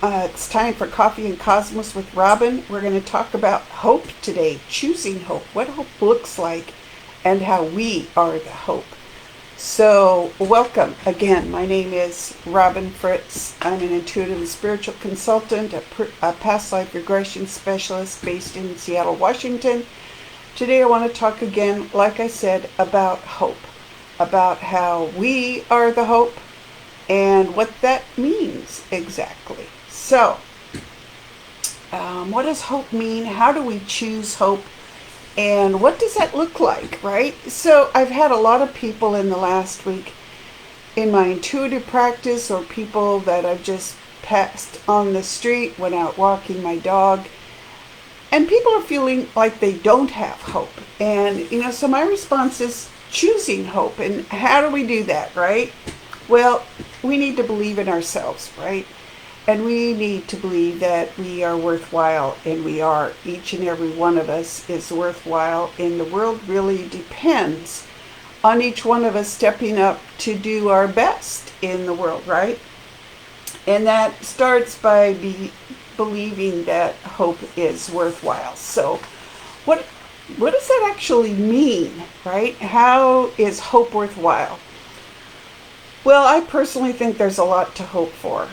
It's time for Coffee and Cosmos with Robin. We're going to talk about hope today, choosing hope, what hope looks like, and how we are the hope. So, welcome again. My name is Robin Fritz. I'm an intuitive and spiritual consultant, a past life regression specialist based in Seattle, Washington. Today, I want to talk again, like I said, about hope, about how we are the hope and what that means exactly. So, what does hope mean? How do we choose hope? And what does that look like, right? So, I've had a lot of people in the last week in my intuitive practice, or people that I've just passed on the street, went out walking my dog, and people are feeling like they don't have hope. And, so my response is choosing hope. And how do we do that, right? Well, we need to believe in ourselves, right? And we need to believe that we are worthwhile, and we are. Each and every one of us is worthwhile, and the world really depends on each one of us stepping up to do our best in the world, right? And that starts by believing that hope is worthwhile. So what does that actually mean, right? How is hope worthwhile? Well, I personally think there's a lot to hope for.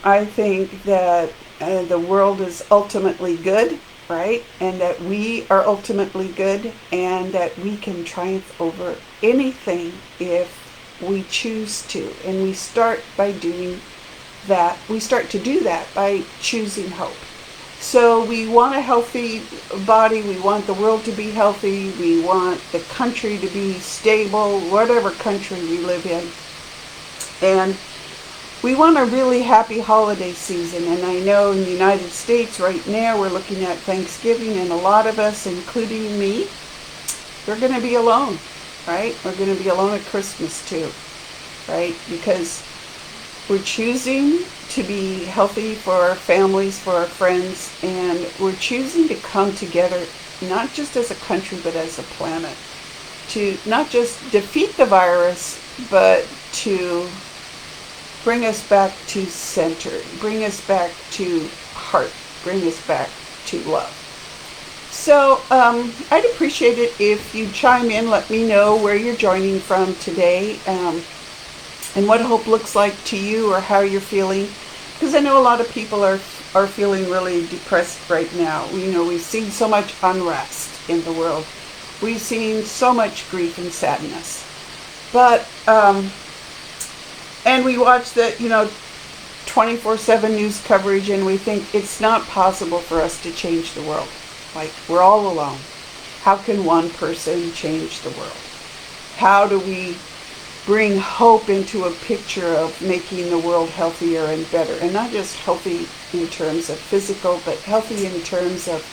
I think that the world is ultimately good, right? And that we are ultimately good, and that we can triumph over anything if we choose to. And we start by doing that. We start to do that by choosing hope. So we want a healthy body. We want the world to be healthy. We want the country to be stable, whatever country we live in. And we want a really happy holiday season. And I know in the United States right now we're looking at Thanksgiving, and a lot of us, including me, we're going to be alone, right? We're going to be alone at Christmas too, right? Because we're choosing to be healthy for our families, for our friends, and we're choosing to come together, not just as a country, but as a planet, to not just defeat the virus, but to bring us back to center, bring us back to heart, bring us back to love. So I'd appreciate it if you chime in, let me know where you're joining from today, and what hope looks like to you, or how you're feeling. Because I know a lot of people are feeling really depressed right now. We've seen so much unrest in the world. We've seen so much grief and sadness. But and we watch the 24/7 news coverage, and we think it's not possible for us to change the world. Like, we're all alone. How can one person change the world? How do we bring hope into a picture of making the world healthier and better? And not just healthy in terms of physical, but healthy in terms of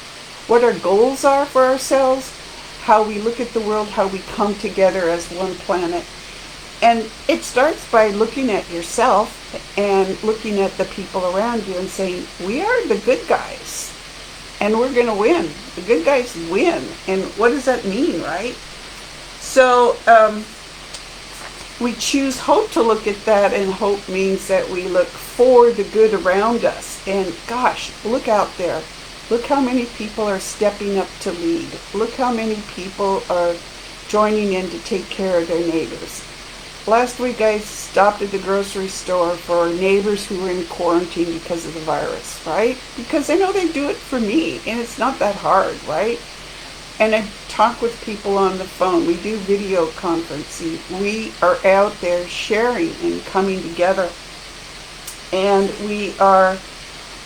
what our goals are for ourselves, how we look at the world, how we come together as one planet. And it starts by looking at yourself and looking at the people around you and saying, we are the good guys, and we're going to win. The good guys win. And what does that mean, right? So we choose hope to look at that, and hope means that we look for the good around us. And gosh, look out there. Look how many people are stepping up to lead. Look how many people are joining in to take care of their neighbors. Last week I stopped at the grocery store for neighbors who were in quarantine because of the virus, right? Because I know they do it for me, and it's not that hard, right? And I talk with people on the phone. We do video conferencing. We are out there sharing and coming together. And we are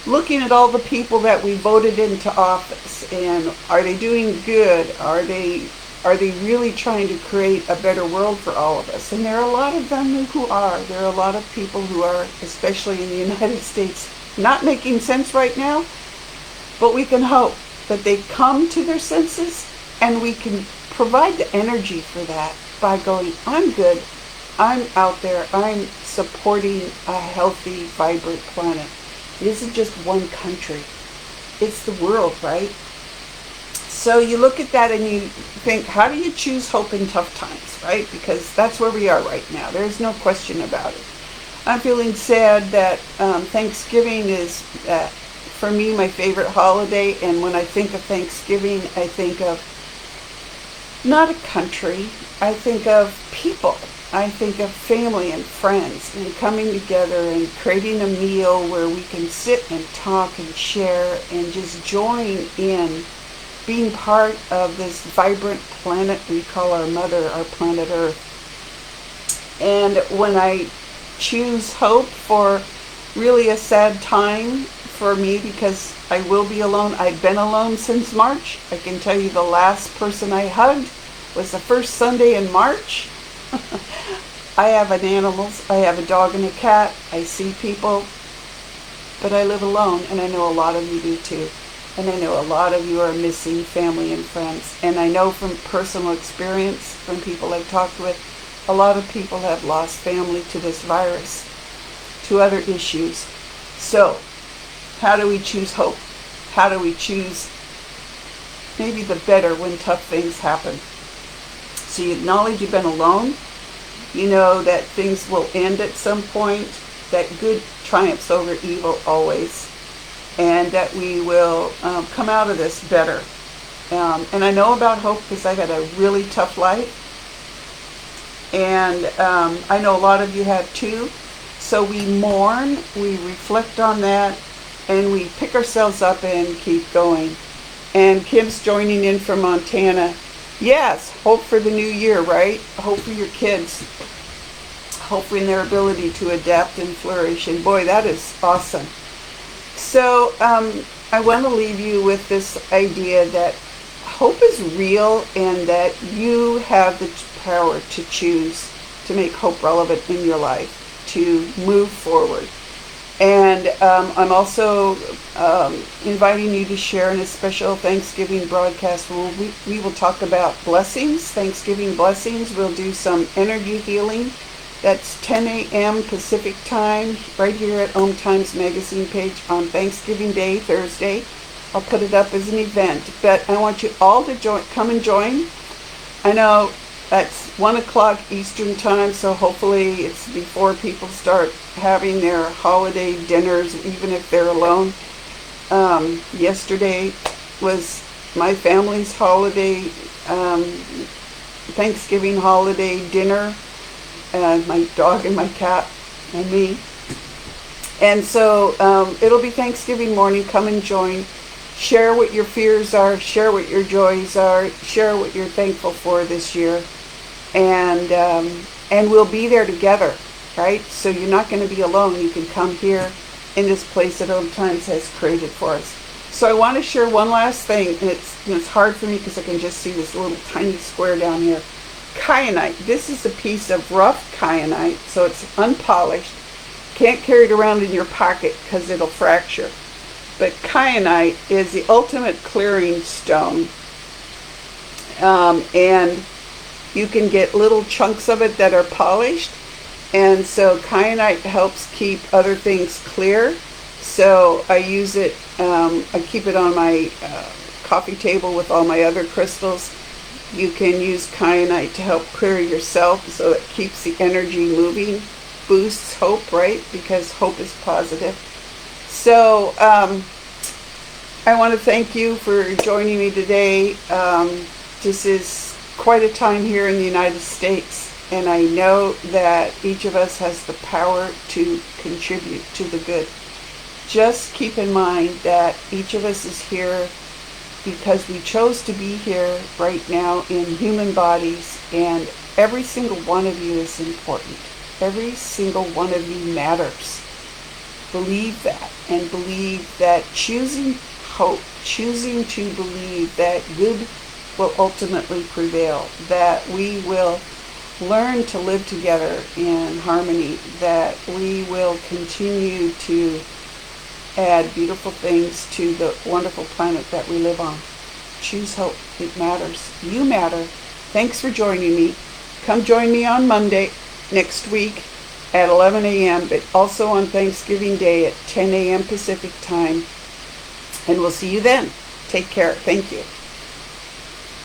looking at all the people that we voted into office, and are they doing good? Are they really trying to create a better world for all of us? And there are a lot of them who are. There are a lot of people who are, especially in the United States, not making sense right now. But we can hope that they come to their senses, and we can provide the energy for that by going, I'm good, I'm out there, I'm supporting a healthy, vibrant planet. It isn't just one country. It's the world, right? So you look at that and you think, how do you choose hope in tough times, right? Because that's where we are right now. There's no question about it. I'm feeling sad that Thanksgiving is, for me, my favorite holiday. And when I think of Thanksgiving, I think of not a country, I think of people. I think of family and friends and coming together and creating a meal where we can sit and talk and share and just join in being part of this vibrant planet we call our mother, our planet Earth. And when I choose hope for really a sad time for me, because I will be alone. I've been alone since March. I can tell you the last person I hugged was the first Sunday in March. I have an animals. I have a dog and a cat. I see people, but I live alone, and I know a lot of you do too. And I know a lot of you are missing family and friends. And I know from personal experience, from people I've talked with, a lot of people have lost family to this virus, to other issues. So, how do we choose hope? How do we choose maybe the better when tough things happen? So you acknowledge you've been alone. You know that things will end at some point, that good triumphs over evil always, and that we will come out of this better. And I know about hope because I've had a really tough life. And I know a lot of you have too. So we mourn, we reflect on that, and we pick ourselves up and keep going. And Kim's joining in from Montana. Yes, hope for the new year, right? Hope for your kids. Hope in their ability to adapt and flourish. And boy, that is awesome. So I want to leave you with this idea that hope is real and that you have the power to choose to make hope relevant in your life, to move forward. And I'm also inviting you to share in a special Thanksgiving broadcast where we will talk about blessings, Thanksgiving blessings. We'll do some energy healing. That's 10 a.m. Pacific time, right here at Om Times Magazine page on Thanksgiving Day, Thursday. I'll put it up as an event. But I want you all to come and join. I know that's 1 o'clock Eastern time, so hopefully it's before people start having their holiday dinners, even if they're alone. Yesterday was my family's holiday, Thanksgiving holiday dinner, and my dog and my cat and me. And so it'll be Thanksgiving morning. Come and join. Share what your fears are. Share what your joys are. Share what you're thankful for this year. And we'll be there together, right? So you're not going to be alone. You can come here in this place that Om Times has created for us. So I want to share one last thing, and it's hard for me because I can just see this little tiny square down here. Kyanite. This is a piece of rough kyanite, so it's unpolished. Can't carry it around in your pocket because it'll fracture. But kyanite is the ultimate clearing stone, and you can get little chunks of it that are polished, and so kyanite helps keep other things clear. So I use it, I keep it on my coffee table with all my other crystals. You can use kyanite to help clear yourself, so it keeps the energy moving, boosts hope, right? Because hope is positive. So I want to thank you for joining me today. This is quite a time here in the United States, and I know that each of us has the power to contribute to the good. Just keep in mind that each of us is here because we chose to be here right now in human bodies, and every single one of you is important. Every single one of you matters. Believe that, and believe that choosing hope, choosing to believe that good will ultimately prevail, that we will learn to live together in harmony, that we will continue to add beautiful things to the wonderful planet that we live on. Choose hope. It matters. You matter. Thanks for joining me. Come join me on Monday next week at 11 a.m., but also on Thanksgiving Day at 10 a.m. Pacific time. And we'll see you then. Take care. Thank you.